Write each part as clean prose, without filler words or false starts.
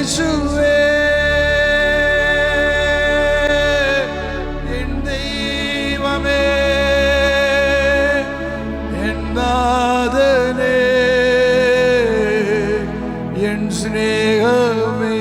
യേശുവേ എൻ ദൈവമേ N നാഥനേ N സ്നേഹമേ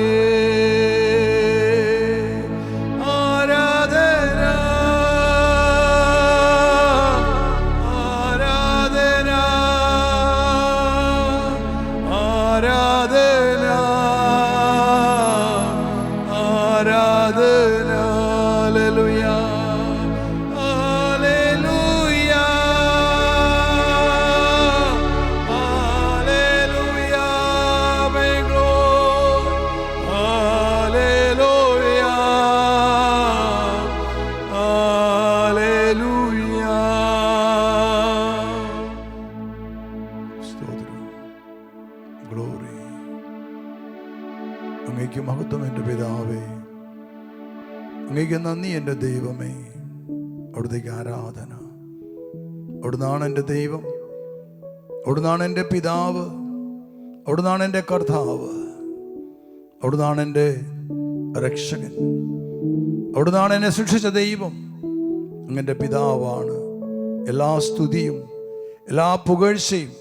അങ്ങേക്ക് മഹത്വം എൻ്റെ പിതാവേ, അങ്ങേക്ക് നന്ദി എൻ്റെ ദൈവമേ. അവിടുത്തേക്ക് ആരാധന. അവിടുന്നാണ് എൻ്റെ ദൈവം, അവിടുന്നാണ് എൻ്റെ പിതാവ്, അവിടുന്നാണ് എൻ്റെ കർത്താവ്, അവിടുന്നാണ് എൻ്റെ രക്ഷകൻ, അവിടുന്നാണ് എന്നെ സൃഷ്ടിച്ച ദൈവം. അങ്ങൻ്റെ പിതാവാണ്. എല്ലാ സ്തുതിയും എല്ലാ പുകഴ്ചയും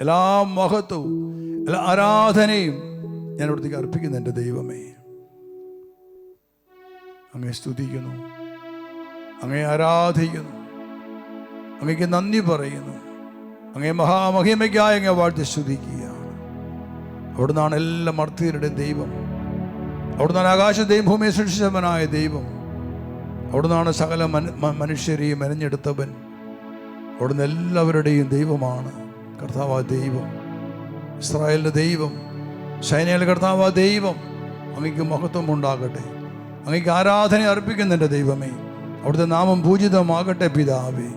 എല്ലാ മഹത്വവും എല്ലാ ആരാധനയും ഞാൻ അവിടത്തേക്ക് അർപ്പിക്കുന്നു എൻ്റെ ദൈവമേ. അങ്ങയെ സ്തുതിക്കുന്നു, അങ്ങയെ ആരാധിക്കുന്നു, അങ്ങയ്ക്ക് നന്ദി പറയുന്നു, അങ്ങയെ മഹാമഹിമയ്ക്കായി അങ്ങയെ വാഴ്ത്തി സ്തുതിക്കുകയാണ്. അവിടുന്നാണ് എല്ലാ മർത്യരുടെയും ദൈവം, അവിടുന്നാണ് ആകാശത്തെയും ഭൂമിയെ സൃഷ്ടിച്ചവനായ ദൈവം, അവിടുന്നാണ് സകല മനുഷ്യരെയും മെനഞ്ഞെടുത്തവൻ, അവിടുന്ന് എല്ലാവരുടെയും ദൈവമാണ്. കർത്താവാ ദൈവം, ഇസ്രായേലിൻ്റെ ദൈവം, സൈന്യയിലെ കർത്താവാ ദൈവം. അങ്ങയ്ക്ക് മഹത്വം ഉണ്ടാകട്ടെ, അങ്ങയ്ക്ക് ആരാധന അർപ്പിക്കുന്നുണ്ട് ദൈവമേ. അവിടുത്തെ നാമം പൂജിതമാകട്ടെ പിതാവേ.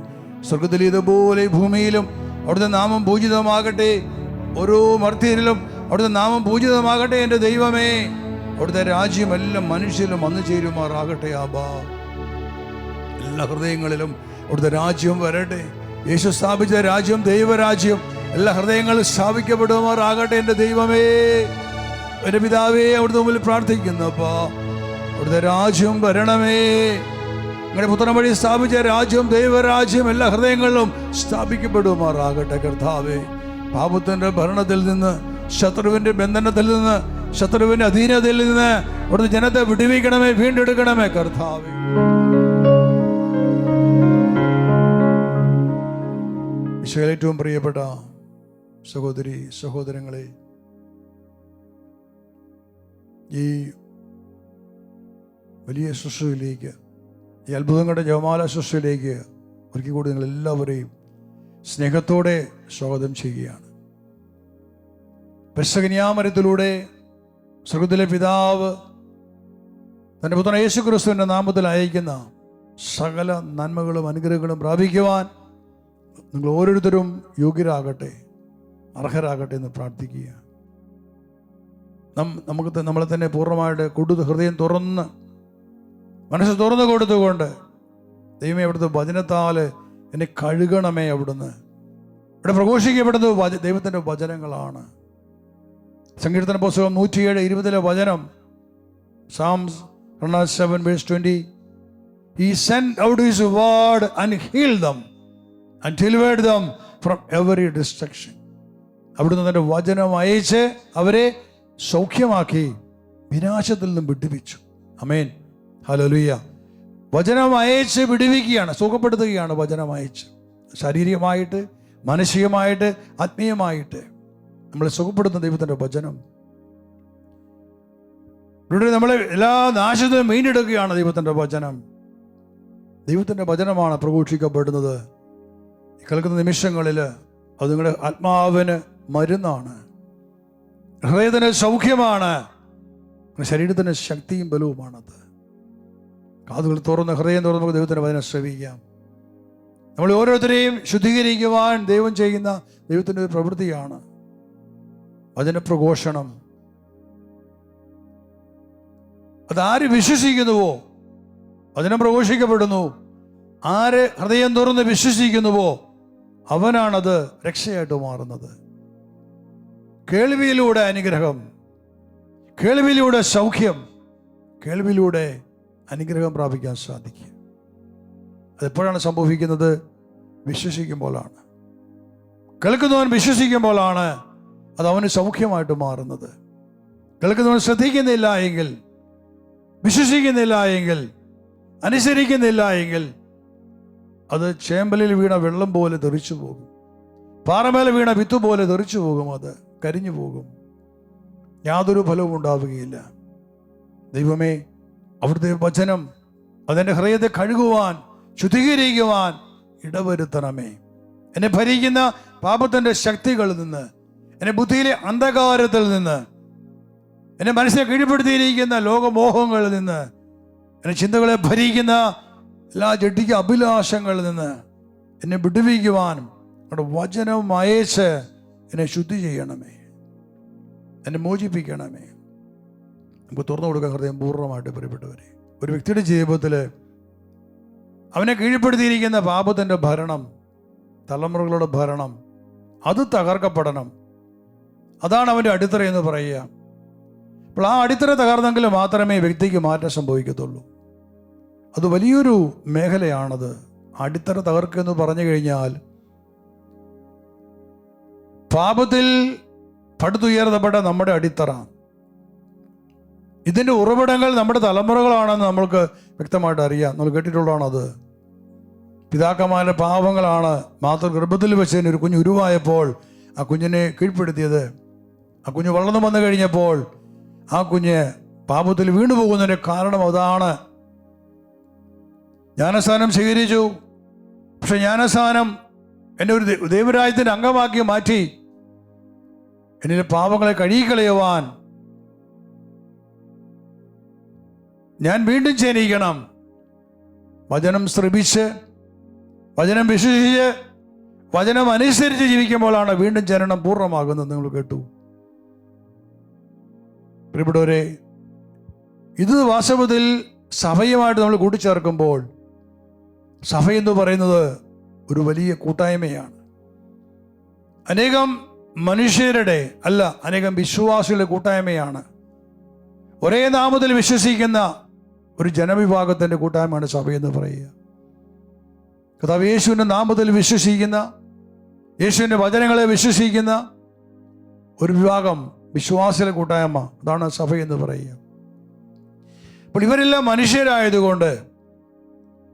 സ്വർഗത്തിൽ ഇതുപോലെ ഭൂമിയിലും അവിടുത്തെ നാമം പൂജിതമാകട്ടെ. ഓരോ മർത്യരിലും അവിടുത്തെ നാമം പൂജിതമാകട്ടെ എൻ്റെ ദൈവമേ. അവിടുത്തെ രാജ്യം എല്ലാം മനുഷ്യരിലും വന്നു ചേരുമാറാകട്ടെ. ആബാ, എല്ലാ ഹൃദയങ്ങളിലും അവിടുത്തെ രാജ്യം വരട്ടെ. യേശു സ്ഥാപിച്ച രാജ്യം, ദൈവരാജ്യം എല്ലാ ഹൃദയങ്ങളും സ്ഥാപിക്കപ്പെടുമാറാകട്ടെ എൻ്റെ ദൈവമേ. എൻ്റെ പിതാവേ, അവിടുത്തെ മുമ്പിൽ പ്രാർത്ഥിക്കുന്നപ്പാ, അവിടുത്തെ രാജ്യം വരണമേ. അങ്ങനെ പുത്രൻ വഴി സ്ഥാപിച്ച രാജ്യം, ദൈവരാജ്യം എല്ലാ ഹൃദയങ്ങളിലും സ്ഥാപിക്കപ്പെടുമാറാകട്ടെ. കർത്താവേ, പാപത്തിൻ്റെ ഭരണത്തിൽ നിന്ന്, ശത്രുവിൻ്റെ ബന്ധനത്തിൽ നിന്ന്, ശത്രുവിൻ്റെ അധീനതയിൽ നിന്ന് അവിടുത്തെ ജനത്തെ വിടുവിക്കണമേ, വീണ്ടെടുക്കണമേ കർത്താവേ. ഈശോയിൽ ഏറ്റവും പ്രിയപ്പെട്ട സഹോദരി സഹോദരങ്ങളെ, ഈ വലിയ ശുശ്രൂഷയിലേക്ക്, ഈ അത്ഭുതങ്ങളുടെ ജപമാല ശുശ്രൂഷയിലേക്ക് ഒരിക്കൽ കൂടി നിങ്ങൾ എല്ലാവരെയും സ്നേഹത്തോടെ സ്വാഗതം ചെയ്യുകയാണ്. പെസഹനിയാമരത്തിലൂടെ സ്വർഗ്ഗത്തിലെ പിതാവ് തൻ്റെ പുത്രൻ യേശു ക്രിസ്തുവിൻ്റെ നാമത്തിൽ അയക്കുന്ന സകല നന്മകളും അനുഗ്രഹങ്ങളും പ്രാപിക്കുവാൻ നിങ്ങൾ ഓരോരുത്തരും യോഗ്യരാകട്ടെ, അർഹരാകട്ടെ എന്ന് പ്രാർത്ഥിക്കുക. നമ്മളെ തന്നെ പൂർണ്ണമായിട്ട് ഹൃദയം തുറന്ന്, മനസ്സ് തുറന്നു കൊടുത്തുകൊണ്ട്, ദൈവമേ അവിടുത്തെ വചനത്താൽ എന്നെ കഴുകണമേ. അവിടുന്ന് ഇവിടെ പ്രഘോഷിക്കപ്പെടുന്നത് ദൈവത്തിൻ്റെ വചനങ്ങളാണ്. സങ്കീർത്തന പുസ്തകം 107:20 വചനം, Psalms 7:20, He sent out His word and healed them and delivered them from every destruction. അവിടുന്ന് തൻ്റെ വചനം അയച്ച് അവരെ സൗഖ്യമാക്കി, വിനാശത്തിൽ നിന്നും വിടുവിച്ചു. ആമേൻ, ഹല്ലേലൂയ. വചനം അയച്ച് വിടുവിക്കുകയാണ്, സുഖപ്പെടുത്തുകയാണ്. വചനം അയച്ച് ശാരീരികമായിട്ട്, മാനസികമായിട്ട്, ആത്മീയമായിട്ട് നമ്മളെ സുഖപ്പെടുത്തുന്ന ദൈവത്തിൻ്റെ വചനം. ഇവിടെ നമ്മളെ എല്ലാ നാശത്തിനും വീണ്ടെടുക്കുകയാണ് ദൈവത്തിൻ്റെ വചനം. ദൈവത്തിൻ്റെ വചനമാണ് പ്രഘോഷിക്കപ്പെടുന്നത്. കേൾക്കുന്ന നിമിഷങ്ങളിൽ അത് നിങ്ങളുടെ ആത്മാവിന് മരുന്നാണ്, ഹൃദയത്തിന് സൗഖ്യമാണ്, ശരീരത്തിന് ശക്തിയും ബലവുമാണത്. കാതുകൾ തുറന്ന്, ഹൃദയം തുറന്ന് നമുക്ക് ദൈവത്തിൻ്റെ വചനം ശ്രവിക്കാം. നമ്മൾ ഓരോരുത്തരെയും ശുദ്ധീകരിക്കുവാൻ ദൈവം ചെയ്യുന്ന ദൈവത്തിൻ്റെ ഒരു പ്രവൃത്തിയാണ് വചനപ്രഘോഷണം. അതാര് വിശ്വസിക്കുന്നുവോ വചനം പ്രഘോഷിക്കപ്പെടുന്നു. ആര് ഹൃദയം തുറന്ന് വിശ്വസിക്കുന്നുവോ അവനാണത് രക്ഷയായിട്ട് മാറുന്നത്. കേൾവിയിലൂടെ അനുഗ്രഹം, കേൾവിയിലൂടെ സൗഖ്യം, കേൾവിയിലൂടെ അനുഗ്രഹം പ്രാപിക്കാൻ സാധിക്കും. അതെപ്പോഴാണ് സംഭവിക്കുന്നത്? വിശ്വസിക്കുമ്പോഴാണ്. കേൾക്കുന്നവൻ വിശ്വസിക്കുമ്പോഴാണ് അത് അവന് സൗഖ്യമായിട്ട് മാറുന്നത്. കേൾക്കുന്നവൻ ശ്രദ്ധിക്കുന്നില്ല എങ്കിൽ, വിശ്വസിക്കുന്നില്ല എങ്കിൽ, അനുസരിക്കുന്നില്ല എങ്കിൽ അത് ചേമ്പലിൽ വീണ വെള്ളം പോലെ തെറിച്ചു പോകും. പാറമേല വീണ വിത്ത് പോലെ തെറിച്ചു പോകും. അത് കരിഞ്ഞു പോകും. യാതൊരു ഫലവും ഉണ്ടാവുകയില്ല. ദൈവമേ, അവിടുത്തെ വചനം അതെൻ്റെ ഹൃദയത്തെ കഴുകുവാൻ, ശുദ്ധീകരിക്കുവാൻ ഇടവരുത്തണമേ. എന്നെ ഭരിക്കുന്ന പാപത്തിൻ്റെ ശക്തികളിൽ നിന്ന്, എന്നെ ബുദ്ധിയിലെ അന്ധകാരത്തിൽ നിന്ന്, എന്നെ മനസ്സിനെ കീഴ്പ്പെടുത്തിയിരിക്കുന്ന ലോകമോഹങ്ങളിൽ നിന്ന്, എന്നെ ചിന്തകളെ ഭരിക്കുന്ന എല്ലാ ജഡിക അഭിലാഷങ്ങളിൽ നിന്ന് എന്നെ വിടുവിക്കുവാനും അവിടെ വചനം അയച്ച് എന്നെ ശുദ്ധി ചെയ്യണമേ, എന്നെ മോചിപ്പിക്കണമേ. നമുക്ക് തുറന്നു കൊടുക്കാൻ ഹൃദയം പൂർണ്ണമായിട്ട് പ്രിയപ്പെട്ടവരെ. ഒരു വ്യക്തിയുടെ ജീവിതത്തിൽ അവനെ കീഴ്പ്പെടുത്തിയിരിക്കുന്ന പാപത്തിൻ്റെ ഭരണം, തലമുറകളുടെ ഭരണം, അത് തകർക്കപ്പെടണം. അതാണ് അവൻ്റെ അടിത്തറ എന്ന് പറയുക. അപ്പോൾ ആ അടിത്തറ തകർന്നെങ്കിൽ മാത്രമേ വ്യക്തിക്ക് മാറ്റം സംഭവിക്കത്തുള്ളൂ. അത് വലിയൊരു മേഖലയാണത്. അടിത്തറ തകർക്കുക എന്ന് പറഞ്ഞു കഴിഞ്ഞാൽ പാപത്തിൽ പടുത്തുയർത്തപ്പെട്ട നമ്മുടെ അടിത്തറ, ഇതിൻ്റെ ഉറവിടങ്ങൾ നമ്മുടെ തലമുറകളാണെന്ന് നമ്മൾക്ക് വ്യക്തമായിട്ട് അറിയാം. നമ്മൾ കേട്ടിട്ടുള്ളതാണത്. പിതാക്കന്മാരുടെ പാപങ്ങളാണ് മാതൃഗർഭത്തിൽ വെച്ച് ഒരു കുഞ്ഞ് ഉരുവായപ്പോൾ ആ കുഞ്ഞിനെ കീഴ്പ്പെടുത്തിയത്. ആ കുഞ്ഞ് വളർന്നു വന്നു കഴിഞ്ഞപ്പോൾ ആ കുഞ്ഞ് പാപത്തിൽ വീണുപോകുന്നതിൻ്റെ കാരണം അതാണ്. ജ്ഞാനസ്നാനം സ്വീകരിച്ചു, പക്ഷെ ജ്ഞാനസ്നാനം എന്നെ ഒരു ദൈവരാജ്യത്തിൻ്റെ അംഗമാക്കി മാറ്റി. എന്നിലെ പാപങ്ങളെ കഴുകിക്കളയുവാൻ ഞാൻ വീണ്ടും ജനിക്കണം. വചനം ശ്രമിച്ച്, വചനം വിശ്വസിച്ച്, വചനം അനുസരിച്ച് ജീവിക്കുമ്പോഴാണ് വീണ്ടും ജനനം പൂർണ്ണമാകുന്നത്. നിങ്ങൾ കേട്ടു പ്രിയപ്പെട്ടവരെ. ഇത് വാസ്തവത്തിൽ സഭയുമായിട്ട് നമ്മൾ കൂട്ടിച്ചേർക്കുമ്പോൾ സഭ എന്ന് പറയുന്നത് ഒരു വലിയ കൂട്ടായ്മയാണ്. അനേകം മനുഷ്യരുടെ അല്ല, അനേകം വിശ്വാസികളുടെ കൂട്ടായ്മയാണ്. ഒരേ നാമത്തിൽ വിശ്വസിക്കുന്ന ഒരു ജനവിഭാഗത്തിൻ്റെ കൂട്ടായ്മയാണ് സഭയെന്ന് പറയുക. കർത്താവ് യേശുവിൻ്റെ നാമത്തിൽ വിശ്വസിക്കുന്ന, യേശുവിൻ്റെ വചനങ്ങളെ വിശ്വസിക്കുന്ന ഒരു വിഭാഗം വിശ്വാസികളുടെ കൂട്ടായ്മ, അതാണ് സഭയെന്ന് പറയുക. അപ്പോൾ ഇവരെല്ലാം മനുഷ്യരായതുകൊണ്ട്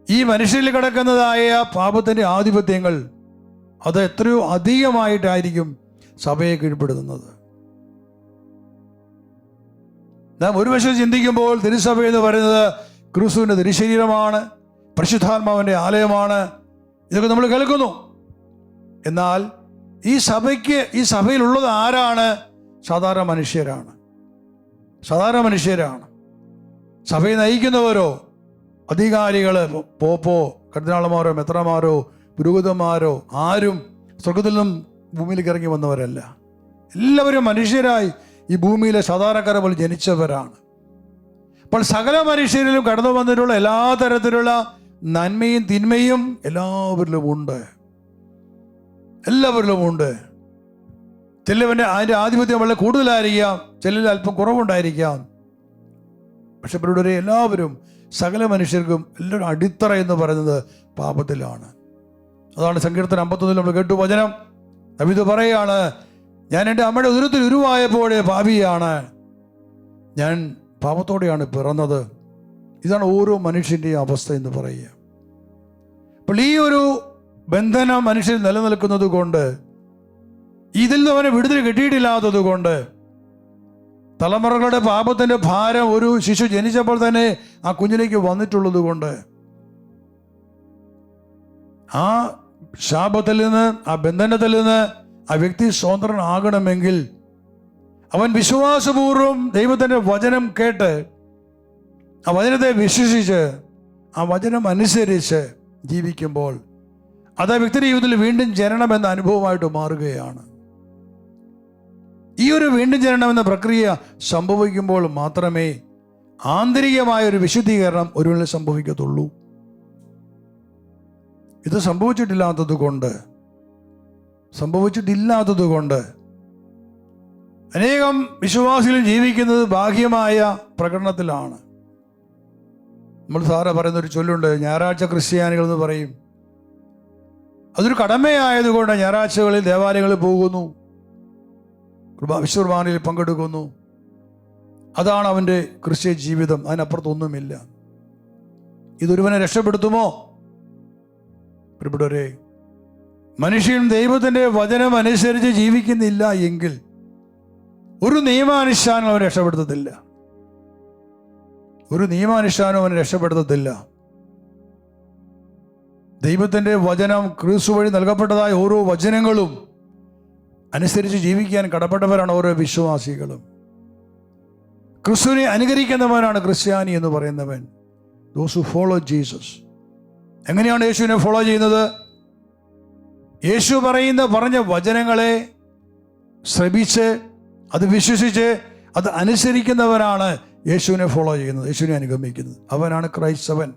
ഈ മനുഷ്യരിൽ കിടക്കുന്നതായ പാപത്തിൻ്റെ ആധിപത്യങ്ങൾ അത് എത്രയോ അധികമായിട്ടായിരിക്കും സഭയെ കീഴ്പ്പെടുത്തുന്നത്. നാം ഒരു വശം ചിന്തിക്കുമ്പോൾ തിരുസഭ എന്ന് പറയുന്നത് ക്രിസ്തുവിൻ്റെ തിരുശരീരമാണ്, പരിശുദ്ധാത്മാവിൻ്റെ ആലയമാണ്, ഇതൊക്കെ നമ്മൾ കേൾക്കുന്നു. എന്നാൽ ഈ സഭയിലുള്ളത് ആരാണ്? സാധാരണ മനുഷ്യരാണ്. സാധാരണ മനുഷ്യരാണ്. സഭയെ നയിക്കുന്നവരോ അധികാരികൾ, പോപ്പോ, കർദിനാളന്മാരോ, മെത്രാന്മാരോ, പുരോഹിതന്മാരോ ആരും സ്വർഗത്തിൽ നിന്നും ഭൂമിയിലേക്ക് ഇറങ്ങി വന്നവരല്ല. എല്ലാവരും മനുഷ്യരായി ഈ ഭൂമിയിലെ സാധാരണക്കാരെ പോലെ ജനിച്ചവരാണ്. അപ്പോൾ സകല മനുഷ്യരിലും കടന്നു വന്നിട്ടുള്ള എല്ലാ തരത്തിലുള്ള നന്മയും തിന്മയും എല്ലാവരിലും ഉണ്ട്. എല്ലാവരിലും ഉണ്ട്. ചിലവൻ്റെ അതിൻ്റെ ആധിപത്യം വളരെ കൂടുതലായിരിക്കാം, ചിലരിൽ അല്പം കുറവുണ്ടായിരിക്കാം. പക്ഷെ ഇവരുടെ എല്ലാവരും, സകല മനുഷ്യർക്കും എല്ലാവരും അടിത്തറ എന്ന് പറയുന്നത് പാപത്തിലാണ്. അതാണ് സങ്കീർത്തനം 51 നമ്മൾ കേട്ടു വചനം. ദാവീദ് പറയുകയാണ്, ഞാൻ എൻ്റെ അമ്മയുടെ ഉദരത്തിൽ ഉരുവായപ്പോഴേ പാപിയാണ്, ഞാൻ പാപത്തോടെയാണ് പിറന്നത്. ഇതാണ് ഓരോ മനുഷ്യൻ്റെയും അവസ്ഥ എന്ന് പറയുക. അപ്പോൾ ഈ ഒരു ബന്ധനം മനുഷ്യൻ നിലനിൽക്കുന്നത് കൊണ്ട്, ഇതിൽ നിന്ന് അവനെ വിടുതൽ കിട്ടിയിട്ടില്ലാത്തത് കൊണ്ട്, തലമുറകളുടെ പാപത്തിൻ്റെ ഭാരം ഒരു ശിശു ജനിച്ചപ്പോൾ തന്നെ ആ കുഞ്ഞിലേക്ക് വന്നിട്ടുള്ളത് കൊണ്ട്, ആ ശാപത്തിൽ നിന്ന്, ആ ബന്ധനത്തിൽ നിന്ന് ആ വ്യക്തി സ്വതന്ത്രനാകണമെങ്കിൽ അവൻ വിശ്വാസപൂർവ്വം ദൈവത്തിൻ്റെ വചനം കേട്ട്, ആ വചനത്തെ വിശ്വസിച്ച്, ആ വചനം അനുസരിച്ച് ജീവിക്കുമ്പോൾ അത് ആ വ്യക്തിയുടെ ജീവിതത്തിൽ വീണ്ടും ജനനം എന്ന അനുഭവമായിട്ട് മാറുകയാണ്. ഈ ഒരു വീണ്ടും ജനനം എന്ന പ്രക്രിയ സംഭവിക്കുമ്പോൾ മാത്രമേ ആന്തരികമായ ഒരു വിശുദ്ധീകരണം ഒരുവനിൽ സംഭവിക്കത്തുള്ളൂ. ഇത് സംഭവിച്ചിട്ടില്ലാത്തത് കൊണ്ട് അനേകം വിശ്വാസികൾ ജീവിക്കുന്നത് ബാഹ്യമായ പ്രകടനത്തിലാണ്. നമ്മൾ സാറ് പറയുന്നൊരു ചൊല്ലുണ്ട്, ഞായറാഴ്ച ക്രിസ്ത്യാനികൾ എന്ന് പറയും. അതൊരു കടമയായതുകൊണ്ട് ഞായറാഴ്ചകളിൽ ദേവാലയങ്ങളിൽ പോകുന്നു, വിശ്വകുർബാനയിൽ പങ്കെടുക്കുന്നു. അതാണ് അവൻ്റെ ക്രിസ്ത്യ ജീവിതം, അതിനപ്പുറത്തൊന്നുമില്ല. ഇതൊരുവനെ രക്ഷപ്പെടുത്തുമോ? പ്രിയപ്പെട്ടവരെ, മനുഷ്യൻ ദൈവത്തിൻ്റെ വചനം അനുസരിച്ച് ജീവിക്കുന്നില്ല എങ്കിൽ ഒരു നിയമാനുഷ്ഠാനം അവനെ രക്ഷപ്പെടുത്തത്തില്ല. ഒരു നിയമാനുഷ്ഠാനം അവനെ രക്ഷപ്പെടുത്തത്തില്ല. ദൈവത്തിൻ്റെ വചനം, ക്രിസ്തു വഴി നൽകപ്പെട്ടതായ ഓരോ വചനങ്ങളും അനുസരിച്ച് ജീവിക്കാൻ കടപ്പെട്ടവരാണ് ഓരോ വിശ്വാസികളും. ക്രിസ്തുവിനെ അനുകരിക്കുന്നവനാണ് ക്രിസ്ത്യാനി എന്ന് പറയുന്നവൻ. Those who follow Jesus. എങ്ങനെയാണ് യേശുവിനെ ഫോളോ ചെയ്യുന്നത്? യേശു പറഞ്ഞ വചനങ്ങളെ ശ്രവിച്ച് അത് വിശ്വസിച്ച് അത് അനുസരിക്കുന്നവരാണ് യേശുവിനെ ഫോളോ ചെയ്യുന്നത്, യേശുവിനെ അനുഗമിക്കുന്നത്. അവനാണ് ക്രൈസ്തവൻ.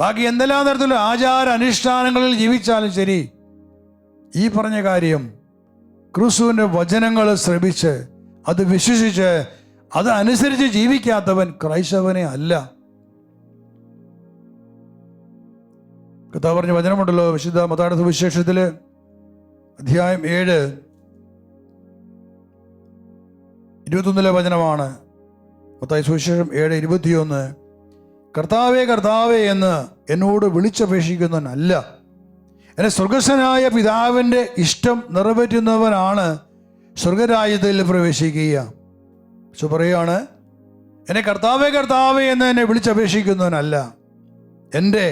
ബാക്കി എന്തെല്ലാം തരത്തിലുള്ള ആചാര അനുഷ്ഠാനങ്ങളിൽ ജീവിച്ചാലും ശരി, ഈ പറഞ്ഞ കാര്യം ക്രിസ്തുവിൻ്റെ വചനങ്ങൾ ശ്രവിച്ച് അത് വിശ്വസിച്ച് അത് അനുസരിച്ച് ജീവിക്കാത്തവൻ ക്രൈസ്തവനെ അല്ല. കർത്താവ് പറഞ്ഞ വചനമുണ്ടല്ലോ, വിശുദ്ധ മത്തായിയുടെ സുവിശേഷത്തില് അധ്യായം 7 21 വചനമാണ്. മത്തായി സുവിശേഷം 7:21. കർത്താവേ കർത്താവേ എന്ന് എന്നോട് വിളിച്ചപേക്ഷിക്കുന്നവനല്ല, എന്നെ സ്വർഗസ്ഥനായ പിതാവിൻ്റെ ഇഷ്ടം നിറവേറ്റുന്നവനാണ് സ്വർഗരാജ്യത്തിൽ പ്രവേശിക്കുക. പക്ഷെ പറയാണ്, എന്നെ കർത്താവേ കർത്താവേ എന്ന് എന്നെ വിളിച്ചപേക്ഷിക്കുന്നവനല്ല, എൻ്റെ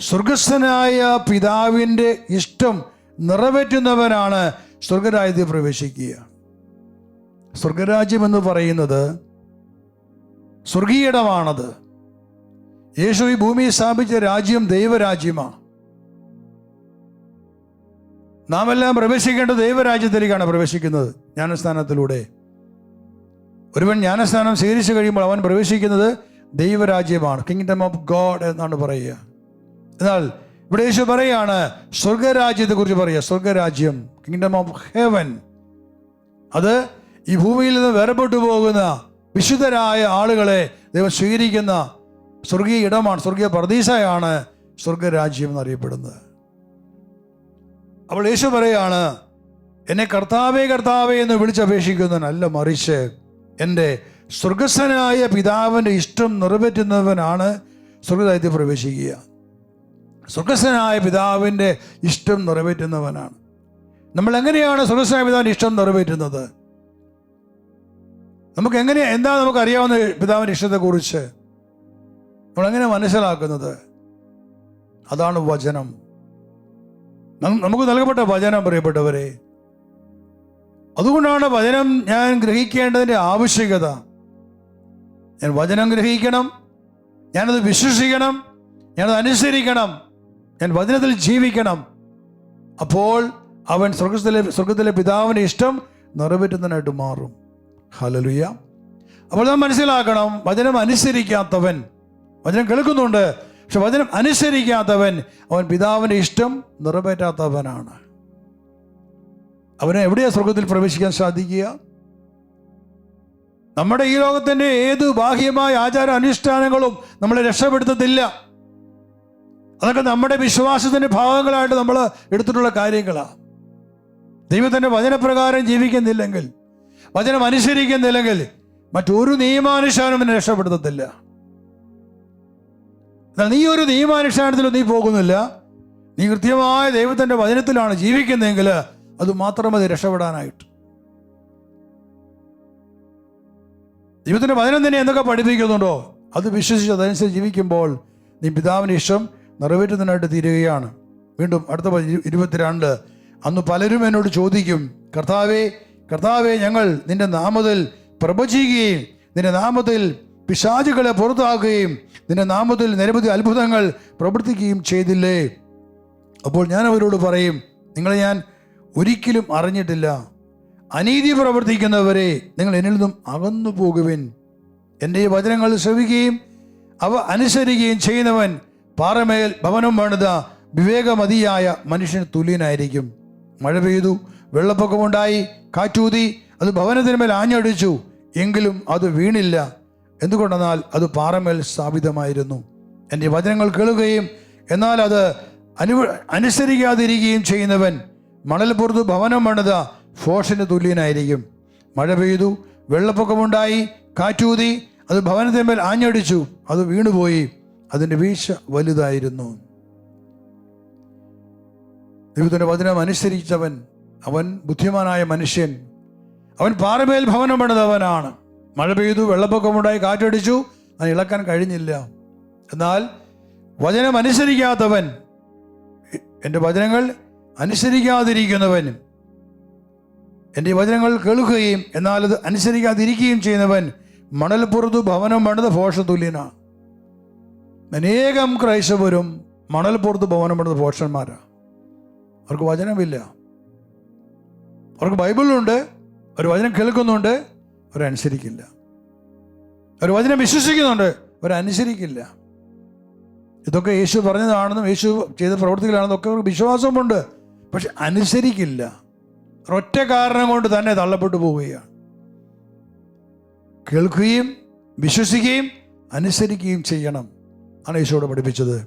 സ്വർഗസ്ഥനായ പിതാവിൻ്റെ ഇഷ്ടം നിറവേറ്റുന്നവനാണ് സ്വർഗരാജ്യത്തിൽ പ്രവേശിക്കുക. സ്വർഗരാജ്യം എന്ന് പറയുന്നത് സ്വർഗീയടമാണത്. യേശു ഈ ഭൂമിയിൽ സ്ഥാപിച്ച രാജ്യം ദൈവരാജ്യമാണ്. നാം എല്ലാം പ്രവേശിക്കേണ്ടത് ദൈവരാജ്യത്തിലേക്കാണ് പ്രവേശിക്കുന്നത് ജ്ഞാനസ്നാനത്തിലൂടെ. ഒരുവൻ ജ്ഞാനസ്നാനം സ്വീകരിച്ചു കഴിയുമ്പോൾ അവൻ പ്രവേശിക്കുന്നത് ദൈവരാജ്യമാണ്, കിങ്ഡം ഓഫ് ഗോഡ് എന്നാണ് പറയുക. എന്നാൽ ഇവിടെ യേശു പറയാണ്, സ്വർഗരാജ്യത്തെക്കുറിച്ച് പറയുക. സ്വർഗരാജ്യം, കിങ്ഡം ഓഫ് ഹെവൻ, അത് ഈ ഭൂമിയിൽ നിന്ന് വേർപെട്ടു പോകുന്ന വിശുദ്ധരായ ആളുകളെ ദൈവം സ്വീകരിക്കുന്ന സ്വർഗീയ ഇടമാണ്, സ്വർഗീയ പർദീസയാണ് സ്വർഗരാജ്യം എന്നറിയപ്പെടുന്നത്. അപ്പോൾ യേശു പറയാണ്, എന്നെ കർത്താവേ കർത്താവേ എന്ന് വിളിച്ചപേക്ഷിക്കുന്നവനല്ല, മറിച്ച് എൻ്റെ സ്വർഗസ്ഥനായ പിതാവിൻ്റെ ഇഷ്ടം നിറവേറ്റുന്നവനാണ് സ്വർഗരാജ്യത്തിൽ പ്രവേശിക്കുക. സ്വർഗസ്ഥനായ പിതാവിൻ്റെ ഇഷ്ടം നിറവേറ്റുന്നവനാണ്. നമ്മൾ എങ്ങനെയാണ് സ്വർഗസ്ഥനായ പിതാവിൻ്റെ ഇഷ്ടം നിറവേറ്റുന്നത്? എന്താ നമുക്ക് അറിയാവുന്ന പിതാവിൻ്റെ ഇഷ്ടത്തെക്കുറിച്ച് നമ്മളെങ്ങനെ മനസ്സിലാക്കുന്നത്? അതാണ് വചനം, നമുക്ക് നൽകപ്പെട്ട വചനം. പ്രിയപ്പെട്ടവരെ, അതുകൊണ്ടാണ് വചനം ഞാൻ ഗ്രഹിക്കേണ്ടതിൻ്റെ ആവശ്യകത. ഞാൻ വചനം ഗ്രഹിക്കണം, ഞാനത് വിശ്വസിക്കണം, ഞാനത് അനുസരിക്കണം, ഞാൻ വചനത്തിൽ ജീവിക്കണം. അപ്പോൾ അവൻ സ്വർഗത്തിലെ പിതാവിൻ്റെ ഇഷ്ടം നിറവേറ്റുന്നതിനായിട്ട് മാറും. ഹല്ലേലൂയ. അപ്പോൾ നാം മനസ്സിലാക്കണം, വചനം അനുസരിക്കാത്തവൻ, വചനം കേൾക്കുന്നുണ്ട് പക്ഷെ വചനം അനുസരിക്കാത്തവൻ, അവൻ പിതാവിൻ്റെ ഇഷ്ടം നിറവേറ്റാത്തവനാണ്. അവനെ എവിടെയാണ് സ്വർഗത്തിൽ പ്രവേശിക്കാൻ സാധിക്കുക? നമ്മുടെ ഈ ലോകത്തിൻ്റെ ഏത് ബാഹ്യമായ ആചാര അനുഷ്ഠാനങ്ങളും നമ്മളെ രക്ഷപ്പെടുത്തത്തില്ല. അതൊക്കെ നമ്മുടെ വിശ്വാസത്തിൻ്റെ ഭാഗങ്ങളായിട്ട് നമ്മൾ എടുത്തിട്ടുള്ള കാര്യങ്ങളാണ്. ദൈവത്തിൻ്റെ വചനപ്രകാരം ജീവിക്കുന്നില്ലെങ്കിൽ, വചനം അനുസരിക്കുന്നില്ലെങ്കിൽ മറ്റൊരു നിയമാനുഷ്ഠാനം എന്നെ രക്ഷപ്പെടുത്തത്തില്ല. എന്നാൽ നീ ഒരു നിയമാനുഷ്ഠാനത്തിലും നീ പോകുന്നില്ല, നീ കൃത്യമായ ദൈവത്തിൻ്റെ വചനത്തിലാണ് ജീവിക്കുന്നതെങ്കിൽ അത് മാത്രം മതി രക്ഷപ്പെടാനായിട്ട്. ദൈവത്തിൻ്റെ വചനം തന്നെ എന്തൊക്കെ പഠിപ്പിക്കുന്നുണ്ടോ അത് വിശ്വസിച്ച് അതനുസരിച്ച് ജീവിക്കുമ്പോൾ നീ പിതാവിൻ്റെ ഇഷ്ടം നിറവേറ്റുന്നതിനായിട്ട് തീരുകയാണ്. വീണ്ടും അടുത്ത 22, അന്ന് പലരും എന്നോട് ചോദിക്കും, കർത്താവേ കർത്താവേ, ഞങ്ങൾ നിന്റെ നാമത്തിൽ പ്രവചിക്കുകയും നിന്റെ നാമത്തിൽ പിശാചുകളെ പുറത്താക്കുകയും നിന്റെ നാമത്തിൽ നിരവധി അത്ഭുതങ്ങൾ പ്രവർത്തിക്കുകയും ചെയ്തില്ലേ? അപ്പോൾ ഞാൻ അവരോട് പറയും, നിങ്ങളെ ഞാൻ ഒരിക്കലും അറിഞ്ഞിട്ടില്ല. അനീതി പ്രവർത്തിക്കുന്നവരെ നിങ്ങൾ എന്നിൽ നിന്നും അകന്നു പോകുവിൻ. എൻ്റെ ഈ വചനങ്ങൾ ശ്രവിക്കുകയും അവ അനുസരിക്കുകയും ചെയ്യുന്നവൻ പാറമേൽ ഭവനം പണിത വിവേകമതിയായ മനുഷ്യന് തുല്യനായിരിക്കും. മഴ പെയ്തു, വെള്ളപ്പൊക്കമുണ്ടായി, കാറ്റൂതി അത് ഭവനത്തിന്മേൽ ആഞ്ഞടിച്ചു, എങ്കിലും അത് വീണില്ല. എന്തുകൊണ്ടെന്നാൽ അത് പാറമേൽ സ്ഥാപിതമായിരുന്നു. എൻ്റെ വചനങ്ങൾ കേളുകയും എന്നാൽ അത് അനുസരിക്കാതിരിക്കുകയും ചെയ്യുന്നവൻ മണൽ പുറത്ത് ഭവനം പണിത ഭോഷന് തുല്യനായിരിക്കും. മഴ പെയ്തു, വെള്ളപ്പൊക്കമുണ്ടായി, കാറ്റൂതി അത് ഭവനത്തിന്മേൽ ആഞ്ഞടിച്ചു, അത് വീണുപോയി, അതിൻ്റെ വീഴ്ച വലുതായിരുന്നു. ദൈവത്തിൻ്റെ വചനം അനുസരിച്ചവൻ, അവൻ ബുദ്ധിമാനായ മനുഷ്യൻ. അവൻ പാറമേൽ ഭവനം പണിതവനാണ്. മഴ പെയ്തു, വെള്ളപ്പൊക്കമുണ്ടായി, കാറ്റടിച്ചു, അത് ഇളക്കാൻ കഴിഞ്ഞില്ല. എന്നാൽ വചനം അനുസരിക്കാത്തവൻ, എൻ്റെ വചനങ്ങൾ അനുസരിക്കാതിരിക്കുന്നവൻ, എൻ്റെ വചനങ്ങൾ കേൾക്കുകയും എന്നാൽ അത് അനുസരിക്കാതിരിക്കുകയും ചെയ്യുന്നവൻ മണൽപ്പുറത്ത് ഭവനം പണിത ഭോഷതുല്യനാണ്. അനേകം ക്രൈസ്തവരും മണൽപ്പുറത്ത് ഭവനം പണിത ഭോഷന്മാരാണ്. അവർക്ക് വചനമില്ല. അവർക്ക് ബൈബിളുണ്ട്, അവർ വചനം കേൾക്കുന്നുണ്ട്, അവരനുസരിക്കില്ല. അവർ വചനം വിശ്വസിക്കുന്നുണ്ട്, അവരനുസരിക്കില്ല. ഇതൊക്കെ യേശു പറഞ്ഞതാണെന്നും യേശു ചെയ്ത പ്രവൃത്തികളാണെന്നൊക്കെ അവർക്ക് വിശ്വാസമുണ്ട്, പക്ഷെ അനുസരിക്കില്ല. ഒറ്റ കാരണം കൊണ്ട് തന്നെ തള്ളപ്പെട്ടു പോവുകയാണ്. കേൾക്കുകയും വിശ്വസിക്കുകയും അനുസരിക്കുകയും ചെയ്യണം ആണ് യേശുവോട് പഠിപ്പിച്ചത്.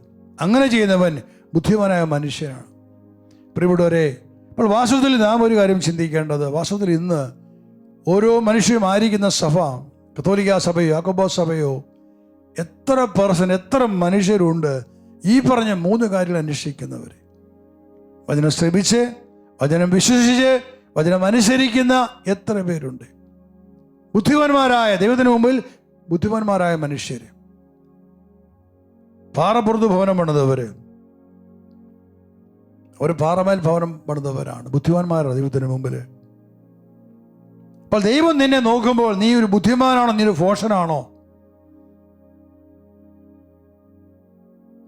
അങ്ങനെ ചെയ്യുന്നവൻ ബുദ്ധിമാനായ മനുഷ്യനാണ്. പ്രിയപ്പെട്ടവരെ, അപ്പോൾ വാസ്തവത്തിൽ നാം ഒരു കാര്യം ചിന്തിക്കേണ്ടത്, വാസ്തവത്തിൽ ഇന്ന് ഓരോ മനുഷ്യരും ആയിരിക്കുന്ന സഭ, കത്തോലിക്ക സഭയോ യാക്കോബോസ് സഭയോ, എത്ര മനുഷ്യരുണ്ട് ഈ പറഞ്ഞ 3 കാര്യങ്ങൾ അന്വേഷിക്കുന്നവർ. വചനം ശ്രമിച്ച്, വചനം വിശ്വസിച്ച്, വചനം അനുസരിക്കുന്ന എത്ര പേരുണ്ട്? ബുദ്ധിമാന്മാരായ, ദൈവത്തിന് മുമ്പിൽ ബുദ്ധിമാന്മാരായ മനുഷ്യർ, പാറപ്പുറത്ത് ഭവനം പണിതവർ, അവർ പാറമേൽ ഭവനം പണിതവരാണ്, ബുദ്ധിമാന്മാരാണ് ദൈവത്തിന് മുമ്പിൽ. അപ്പോൾ ദൈവം നിന്നെ നോക്കുമ്പോൾ നീ ഒരു ബുദ്ധിമാനാണോ, നീ ഒരു ഭോഷനാണോ?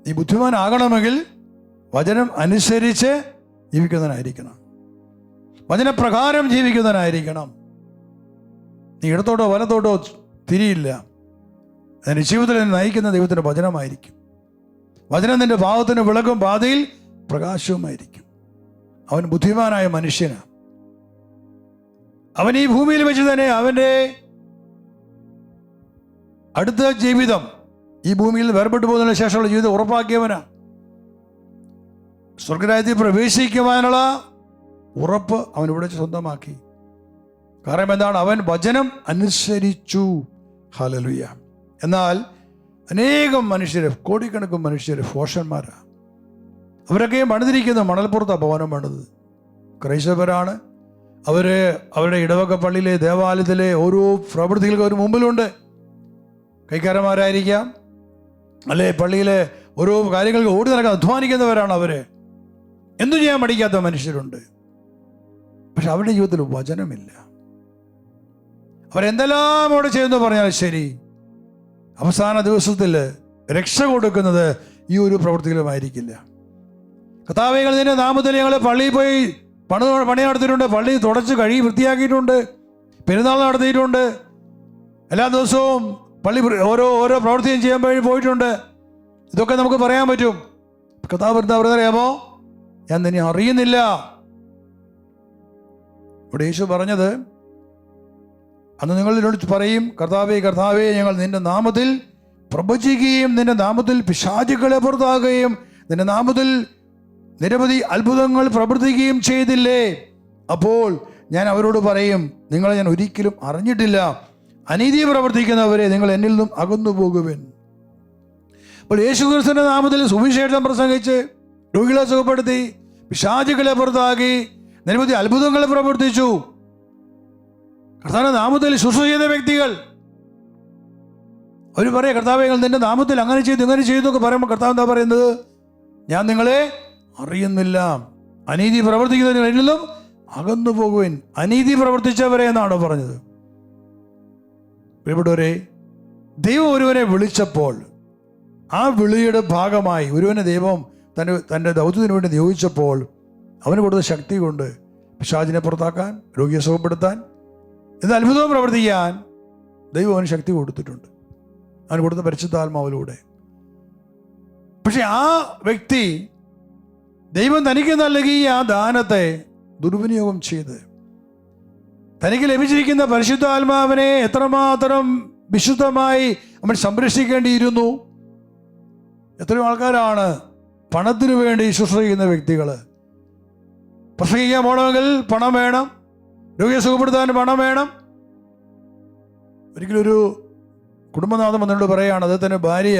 നീ ബുദ്ധിമാനാകണമെങ്കിൽ വചനം അനുസരിച്ച് ജീവിക്കുന്നവനായിരിക്കണം, വചനപ്രകാരം ജീവിക്കുന്നവനായിരിക്കണം. നീ ഇടത്തോട്ടോ വലത്തോട്ടോ തിരിയില്ല. അതിൻ്റെ ജീവിതത്തിൽ നയിക്കുന്ന ദൈവത്തിൻ്റെ വചനമായിരിക്കും. വചനം നിന്റെ പാവത്തിന് വിളക്കും, പാതയിൽ പ്രകാശവുമായിരിക്കും. അവൻ ബുദ്ധിമാനായ മനുഷ്യനാണ്. അവൻ ഈ ഭൂമിയിൽ വെച്ച് തന്നെ അവൻ്റെ അടുത്ത ജീവിതം, ഈ ഭൂമിയിൽ വേർപെട്ടു പോകുന്നതിന് ശേഷമുള്ള ജീവിതം ഉറപ്പാക്കിയവനാണ്. സ്വർഗരാജ്യത്തിൽ പ്രവേശിക്കുവാനുള്ള ഉറപ്പ് അവൻ ഇവിടെ സ്വന്തമാക്കി. കാരണം എന്താണ്? അവൻ വചനം അനുസരിച്ചു. ഹല്ലേലൂയ. എന്നാൽ അനേകം മനുഷ്യർ, കോടിക്കണക്കിന് മനുഷ്യർ ഭോഷന്മാരാണ്. അവരൊക്കെയും പണിതിരിക്കുന്ന മണൽപ്പുറത്താണ് ഭവനം പണിത്. ക്രൈസ്തവരാണ്. അവരുടെ ഇടവക പള്ളിയിലെ ദേവാലയത്തിലെ ഓരോ പ്രവൃത്തികൾക്ക് അവർ മുമ്പിലുണ്ട്. കൈക്കാരന്മാരായിരിക്കാം, അല്ലെ പള്ളിയിലെ ഓരോ കാര്യങ്ങൾക്ക് ഓടി നടക്കാൻ അധ്വാനിക്കുന്നവരാണ്. അവർ എന്തു ചെയ്യാൻ മടിക്കാത്ത മനുഷ്യരുണ്ട്. പക്ഷെ അവരുടെ ജീവിതത്തിൽ വചനമില്ല. അവരെന്തെല്ലാം അവിടെ ചെയ്യുന്നു പറഞ്ഞാൽ ശരി, അവസാന ദിവസത്തിൽ രക്ഷ കൊടുക്കുന്നത് ഈ ഒരു പ്രവൃത്തികളുമായിരിക്കില്ല. കർത്താവേകൾ നിന്റെ നാമത്തിൽ ഞങ്ങൾ പള്ളിയിൽ പോയി പണി നടത്തിയിട്ടുണ്ട്, പള്ളി തുടച്ച് കഴുകി വൃത്തിയാക്കിയിട്ടുണ്ട്, പെരുന്നാൾ നടത്തിയിട്ടുണ്ട്, എല്ലാ ദിവസവും പള്ളി ഓരോ പ്രവൃത്തിയും ചെയ്യാൻ വേണ്ടി പോയിട്ടുണ്ട്. ഇതൊക്കെ നമുക്ക് പറയാൻ പറ്റും. കർത്താവ് അറിയാമോ, ഞാൻ നിന്നെ അറിയുന്നില്ല. ഇവിടെ യേശു പറഞ്ഞത്, അന്ന് നിങ്ങളോട് പറയും, കർത്താവേ കർത്താവേ, ഞങ്ങൾ നിന്റെ നാമത്തിൽ പ്രവചിക്കുകയും നിന്റെ നാമത്തിൽ പിശാചുക്കളെ പുറത്താകുകയും നിന്റെ നാമത്തിൽ നിരവധി അത്ഭുതങ്ങൾ പ്രവർത്തിക്കുകയും ചെയ്തില്ലേ? അപ്പോൾ ഞാൻ അവരോട് പറയും, നിങ്ങളെ ഞാൻ ഒരിക്കലും അറിഞ്ഞിട്ടില്ല. അനീതി പ്രവർത്തിക്കുന്നവരെ നിങ്ങൾ എന്നിൽ നിന്നും അകന്നു പോകുവിൻ. അപ്പോൾ യേശുക്രിസ്തുവിന്റെ നാമത്തിൽ സുവിശേഷം പ്രസംഗിച്ച് രോഗികളെ സുഖപ്പെടുത്തി, പിശാചുക്കളെ പുറത്താക്കി, നിരവധി അത്ഭുതങ്ങൾ പ്രവർത്തിച്ചു. കർത്താവിന്റെ നാമത്തിൽ ശുശ്രൂഷ ചെയ്ത വ്യക്തികൾ അവർ പറയാം, കർത്താവേ ഞങ്ങൾ നിന്റെ നാമത്തിൽ അങ്ങനെ ചെയ്തു ഇങ്ങനെ ചെയ്തു എന്നൊക്കെ പറയുമ്പോൾ കർത്താവ് എന്താ പറയുന്നത്? ഞാൻ നിങ്ങളെ അറിയുന്നില്ല. അനീതി പ്രവർത്തിക്കുന്നതിന് എന്നിൽ നിന്നും അകന്നു പോകുവിൻ. അനീതി പ്രവർത്തിച്ചവരെ എന്നാണ് പറഞ്ഞത്. പ്രിയപ്പെട്ടവരെ, ദൈവം ഒരുവനെ വിളിച്ചപ്പോൾ ആ വിളിയുടെ ഭാഗമായി ഒരുവനെ ദൈവം തൻ്റെ ദൗത്യത്തിന് വേണ്ടി നിയോഗിച്ചപ്പോൾ അവന് കൊടുത്ത ശക്തി കൊണ്ട് പിശാചിനെ പുറത്താക്കാൻ, രോഗിയെ സുഖപ്പെടുത്താൻ, ഇത് അത്ഭുതവും പ്രവർത്തിക്കാൻ ദൈവം അവന് ശക്തി കൊടുത്തിട്ടുണ്ട്, അവന് കൊടുത്ത പരിശുദ്ധാത്മാവിലൂടെ. പക്ഷെ ആ വ്യക്തി ദൈവം തനിക്ക് നൽകി ആ ദാനത്തെ ദുർവിനിയോഗം ചെയ്ത് തനിക്ക് ലഭിച്ചിരിക്കുന്ന പരിശുദ്ധാത്മാവിനെ എത്രമാത്രം വിശുദ്ധമായി അവൻ സംരക്ഷിക്കേണ്ടിയിരുന്നു. എത്രയോ ആൾക്കാരാണ് പണത്തിനു വേണ്ടി ശുശ്രൂഷ ചെയ്യുന്ന വ്യക്തികൾ. പ്രസംഗിക്കാൻ പോകണമെങ്കിൽ പണം വേണം, രോഗിയെ സുഖപ്പെടുത്താൻ പണം വേണം. ഒരിക്കലൊരു കുടുംബനാഥൻ വന്നുകൊണ്ട് പറയുകയാണ്, അദ്ദേഹത്തിൻ്റെ ഭാര്യ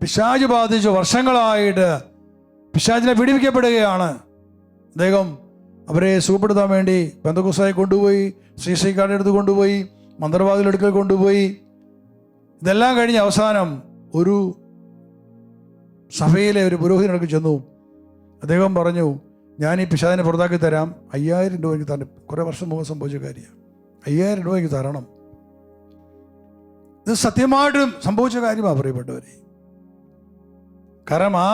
പിശാച് ബാധിച്ച് വർഷങ്ങളായിട്ട് പിശാചിനെ പീഡിപ്പിക്കപ്പെടുകയാണ്. അദ്ദേഹം അവരെ സുഖപ്പെടുത്താൻ വേണ്ടി പെന്തക്കോസ്തായി കൊണ്ടുപോയി, ശ്രീശ്രീക്കാരുടെ അടുത്ത് കൊണ്ടുപോയി, മന്ത്രവാദികളുടെ അടുക്കൽ കൊണ്ടുപോയി. ഇതെല്ലാം കഴിഞ്ഞ് അവസാനം ഒരു സഭയിലെ ഒരു പുരോഹിതനടുക്ക് ചെന്നു. അദ്ദേഹം പറഞ്ഞു, ഞാൻ ഈ പിശാചിനെ പുറത്താക്കി തരാം, 5000 രൂപ എനിക്ക് തരണം. കുറേ വർഷം മുമ്പ് സംഭവിച്ച കാര്യമാണ്. 5000 രൂപ എനിക്ക് തരണം. ഇത് സത്യമായിട്ടും സംഭവിച്ച കാര്യമാണ് പ്രിയപ്പെട്ടവരെ. കാരണം ആ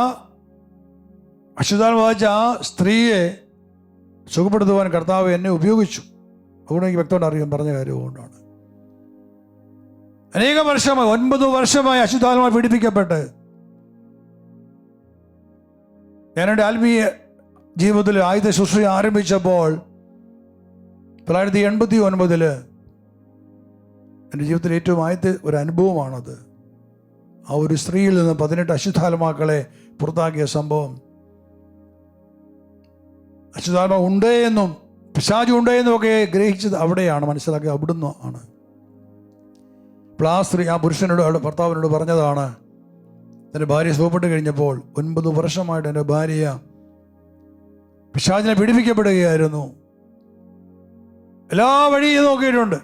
അശുദ്ധാത്മാവ് ബാധിച്ച ആ സ്ത്രീയെ സുഖപ്പെടുത്തുവാൻ കർത്താവ് എന്നെ ഉപയോഗിച്ചു. അതുകൊണ്ട് എനിക്ക് വ്യക്തമായിട്ട് അറിയാൻ പറഞ്ഞ കാര്യം കൊണ്ടാണ്. അനേകം വർഷമായി, 9 വർഷമായി അശുദ്ധാത്മാവ് പീഡിപ്പിക്കപ്പെട്ട് ഞാനെൻ്റെ ആത്മീയ ജീവിതത്തിൽ ആയുധ ശുശ്രൂഷ ആരംഭിച്ചപ്പോൾ 1989 എൻ്റെ ജീവിതത്തിൽ ഏറ്റവും ആദ്യത്തെ ഒരു അനുഭവമാണത്. ആ ഒരു സ്ത്രീയിൽ നിന്ന് 18 അശുദ്ധാത്മാക്കളെ പുറത്താക്കിയ സംഭവം. അശുദ്ധാത്മാവ് ഉണ്ട് എന്നും പിശാച് ഉണ്ട് എന്നും ഒക്കെ ഗ്രഹിച്ചത് അവിടെയാണ്, മനസ്സിലാക്കിയത് അവിടുന്ന് ആണ്. അപ്പോൾ ആ സ്ത്രീ ആ പുരുഷനോട് ഭർത്താവിനോട് പറഞ്ഞതാണ്, എൻ്റെ ഭാര്യ സുഖപ്പെട്ട് കഴിഞ്ഞപ്പോൾ 9 വർഷമായിട്ട് എൻ്റെ ഭാര്യ പിശാചിനെ പീഡിപ്പിക്കപ്പെടുകയായിരുന്നു. എല്ലാ വഴിയും നോക്കിയിട്ടുണ്ട്.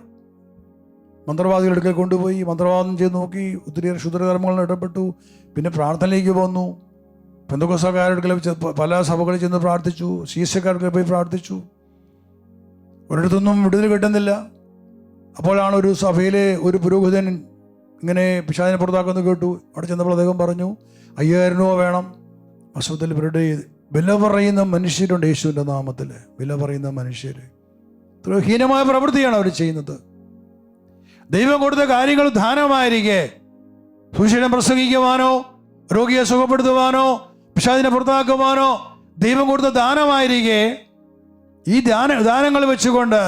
മന്ത്രവാദികളുടെ അടുക്കൽ കൊണ്ടുപോയി മന്ത്രവാദം ചെയ്ത് നോക്കി, ഒത്തിരിയേറെ ക്ഷുദ്രകർമ്മങ്ങളിൽ ഇടപെട്ടു. പിന്നെ പ്രാർത്ഥനയിലേക്ക് വന്നു. പെന്തക്കോസ്തക്കാരുടെ അടുക്കൽ പല സഭകളിൽ ചെന്ന് പ്രാർത്ഥിച്ചു, ശീശക്കാരുടെ പോയി പ്രാർത്ഥിച്ചു. ഒരിടത്തൊന്നും വിടുതൽ കിട്ടുന്നില്ല. അപ്പോഴാണ് ഒരു സഭയിലെ ഒരു പുരോഹിതൻ ഇങ്ങനെ പിശാചിനെ പുറത്താക്കുന്നത് കേട്ടു. അവിടെ ചെന്നപ്പോൾ അദ്ദേഹം പറഞ്ഞു, 5000 രൂപ വേണം. വാസ്തവത്തിൽ ഇവരുടെ വില പറയുന്ന മനുഷ്യരുണ്ട് യേശുവിൻ്റെ നാമത്തിൽ. വില പറയുന്ന മനുഷ്യർ ഇത്ര ഹീനമായ പ്രവൃത്തിയാണ് അവർ ചെയ്യുന്നത്. ദൈവം കൊടുത്ത കാര്യങ്ങൾ ദാനമായിരിക്കെ സുവിശേഷം പ്രസംഗിക്കുവാനോ രോഗിയെ സുഖപ്പെടുത്തുവാനോ പിശാചിനെ പുറത്താക്കുവാനോ ദൈവം കൊടുത്ത ദാനമായിരിക്കെ ഈ ദാനങ്ങൾ വെച്ചുകൊണ്ട്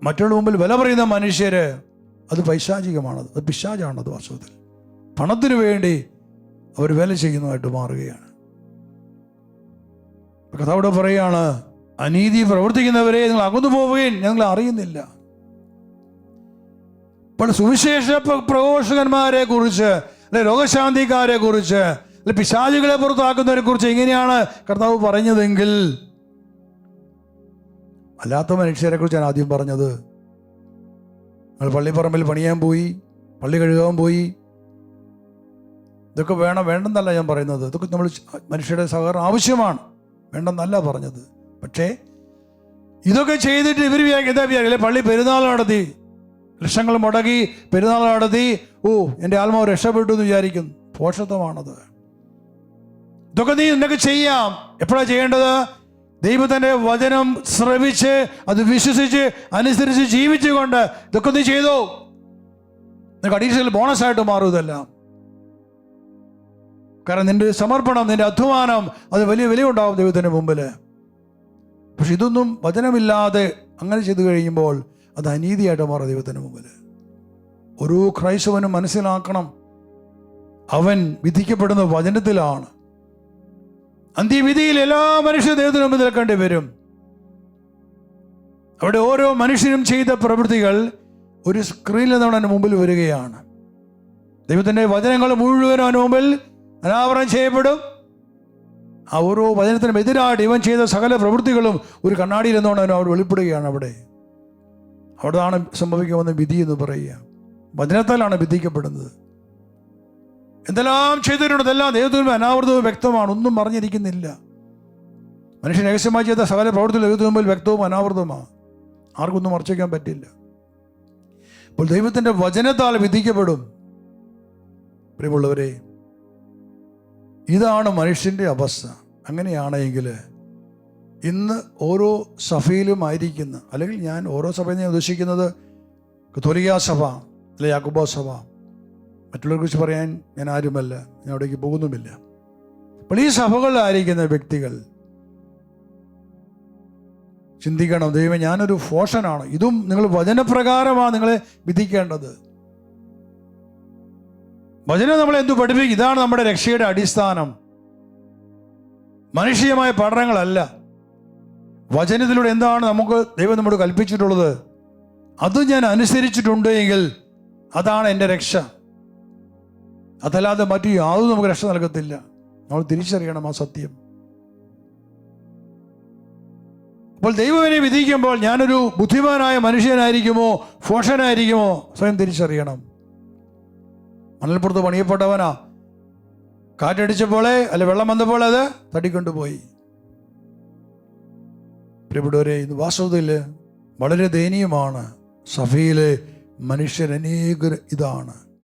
മറ്റുള്ള മുമ്പിൽ വില പറയുന്ന മനുഷ്യര്, അത് പൈശാചികമാണത്, അത് പിശാചാണത്. വാസ്തവത്തിൽ പണത്തിനു വേണ്ടി അവർ വില ചെയ്യുന്നതായിട്ട് മാറുകയാണ്. കഥാവിടെ പറയുകയാണ്, അനീതി പ്രവർത്തിക്കുന്നവരെ നിങ്ങൾ അകന്നു പോവുകയും ഞങ്ങൾ അറിയുന്നില്ല. അപ്പോൾ സുവിശേഷ പ്രഘോഷകന്മാരെ കുറിച്ച്, അല്ലെ രോഗശാന്തിക്കാരെ കുറിച്ച്, അല്ലെ പിശാചുകളെ പുറത്താക്കുന്നവരെ കുറിച്ച് എങ്ങനെയാണ് കർത്താവ് പറഞ്ഞതെങ്കിൽ, അല്ലാത്ത മനുഷ്യരെ കുറിച്ചാണ് ആദ്യം പറഞ്ഞത്. നിങ്ങൾ പള്ളിപ്പറമ്പിൽ പണിയാൻ പോയി, പള്ളി കഴുകാൻ പോയി, ഇതൊക്കെ വേണ്ടെന്നല്ല ഞാൻ പറയുന്നത്. ഇതൊക്കെ നമ്മൾ മനുഷ്യരുടെ സഹകരണം ആവശ്യമാണ്, വേണ്ടെന്നല്ല പറഞ്ഞത്. പക്ഷേ ഇതൊക്കെ ചെയ്തിട്ട് ഇവർ എന്താ വിചാരിക്കില്ലേ, പള്ളി പെരുന്നാൾ നടത്തി, ലക്ഷങ്ങൾ മുടക്കി പെരുന്നാൾ നടത്തി, ഓ എൻ്റെ ആത്മാവ് രക്ഷപ്പെട്ടു എന്ന് വിചാരിക്കും. പോഷത്വമാണത്. ഇതൊക്കെ നിനക്ക് ചെയ്യാം. എപ്പോഴാണ് ചെയ്യേണ്ടത്? ദൈവത്തിൻ്റെ വചനം ശ്രവിച്ച് അത് വിശ്വസിച്ച് അനുസരിച്ച് ജീവിച്ചുകൊണ്ട് ഇതൊക്കെ നീ ചെയ്തോ. നിനക്ക് അഡീഷണൽ ബോണസായിട്ട് മാറും ഇതെല്ലാം. കാരണം നിന്റെ സമർപ്പണം, നിന്റെ അധ്വാനം, അത് വലിയ വിലയുണ്ടാവും ദൈവത്തിൻ്റെ മുമ്പിൽ. പക്ഷെ ഇതൊന്നും വചനമില്ലാതെ അങ്ങനെ ചെയ്തു കഴിയുമ്പോൾ അത് അനീതിയായിട്ട് മാറും ദൈവത്തിൻ്റെ മുമ്പിൽ. ഓരോ ക്രൈസ്തവനും മനസ്സിലാക്കണം, അവൻ വിധിക്കപ്പെടുന്ന വചനത്തിലാണ്. അന്ത്യവിധിയിൽ എല്ലാ മനുഷ്യ ദൈവത്തിന് മുമ്പിൽ നിൽക്കേണ്ടി വരും. അവിടെ ഓരോ മനുഷ്യനും ചെയ്ത പ്രവൃത്തികൾ ഒരു സ്ക്രീനിൽ നിന്ന് അവൻ്റെ മുമ്പിൽ വരികയാണ്. ദൈവത്തിൻ്റെ വചനങ്ങൾ മുഴുവനും അവൻ്റെ മുമ്പിൽ അനാവരണം ചെയ്യപ്പെടും. ആ ഓരോ വചനത്തിനും എതിരായിട്ട് ഇവൻ ചെയ്ത സകല പ്രവൃത്തികളും ഒരു കണ്ണാടിയിൽ നിന്നുകൊണ്ട് അവൻ അവിടെ വെളിപ്പെടുകയാണ്. അവിടെയാണ് സംഭവിക്കുമെന്ന് വിധി എന്ന് പറയുക. വചനത്താലാണ് വിധിക്കപ്പെടുന്നത്. എന്തെല്ലാം ചെയ്തിട്ടുണ്ട്, അതെല്ലാം ദൈവത്തിന് അനാവൃതവും വ്യക്തമാണ്, ഒന്നും പറഞ്ഞിരിക്കുന്നില്ല. മനുഷ്യൻ രഹസ്യമായി ചെയ്ത സകല പ്രവൃത്തികൾ ദൈവത്തിന് മുമ്പിൽ വ്യക്തവും അനാവൃതമാണ്, ആർക്കൊന്നും മറച്ചു വയ്ക്കാൻ പറ്റില്ല. അപ്പോൾ ദൈവത്തിൻ്റെ വചനത്താൽ വിധിക്കപ്പെടും. പ്രിയമുള്ളവരെ, ഇതാണ് മനുഷ്യൻ്റെ അവസ്ഥ. അങ്ങനെയാണെങ്കിൽ ഇന്ന് ഓരോ സഭയിലും ആയിരിക്കുന്ന, അല്ലെങ്കിൽ ഞാൻ ഓരോ സഭയിൽ ഞാൻ ഉദ്ദേശിക്കുന്നത് കത്തോലിക്കാ സഭ, അല്ലെ യാക്കോബ സഭ, മറ്റുള്ളവരെ കുറിച്ച് പറയാൻ ഞാൻ ആരുമല്ല, ഞാൻ അവിടേക്ക് പോകുന്നുമില്ല. അപ്പോൾ ഈ സഭകളിലായിരിക്കുന്ന വ്യക്തികൾ ചിന്തിക്കണം, ദൈവമേ ഞാനൊരു ഫോഷനാണ്. ഇതും നിങ്ങൾ വചനപ്രകാരമാണ് നിങ്ങളെ വിധിക്കേണ്ടത്. വചനം നമ്മളെ എന്തു പഠിപ്പിക്കും? ഇതാണ് നമ്മുടെ രക്ഷയുടെ അടിസ്ഥാനം. മനുഷ്യമായ പഠനങ്ങളല്ല. വചനത്തിലൂടെ എന്താണ് നമുക്ക് ദൈവം നമ്മോട് കൽപ്പിച്ചിട്ടുള്ളത്, അത് ഞാൻ അനുസരിച്ചിട്ടുണ്ട് എങ്കിൽ അതാണ് എൻ്റെ രക്ഷ. അതല്ലാതെ മറ്റു യാതൊന്നും നമുക്ക് രക്ഷ നൽകത്തില്ല. നമ്മൾ തിരിച്ചറിയണം ആ സത്യം. അപ്പോൾ ദൈവം എന്നെ വിധിക്കുമ്പോൾ ഞാനൊരു ബുദ്ധിമാനായ മനുഷ്യനായിരിക്കുമോ ഫോഷനായിരിക്കുമോ സ്വയം തിരിച്ചറിയണം. മണൽപ്പുറത്ത് പണിയപ്പെട്ടവനാ, കാറ്റടിച്ചപ്പോളെ അല്ലെ വെള്ളം വന്നപ്പോൾ അത് തട്ടിക്കൊണ്ടുപോയി. പ്രിയപ്പെട്ടവരെ, ഇന്ന് വാസ്തവത്തിൽ വളരെ ദയനീയമാണ്. സഭയിലെ മനുഷ്യരനേകർ ഇതാണ്.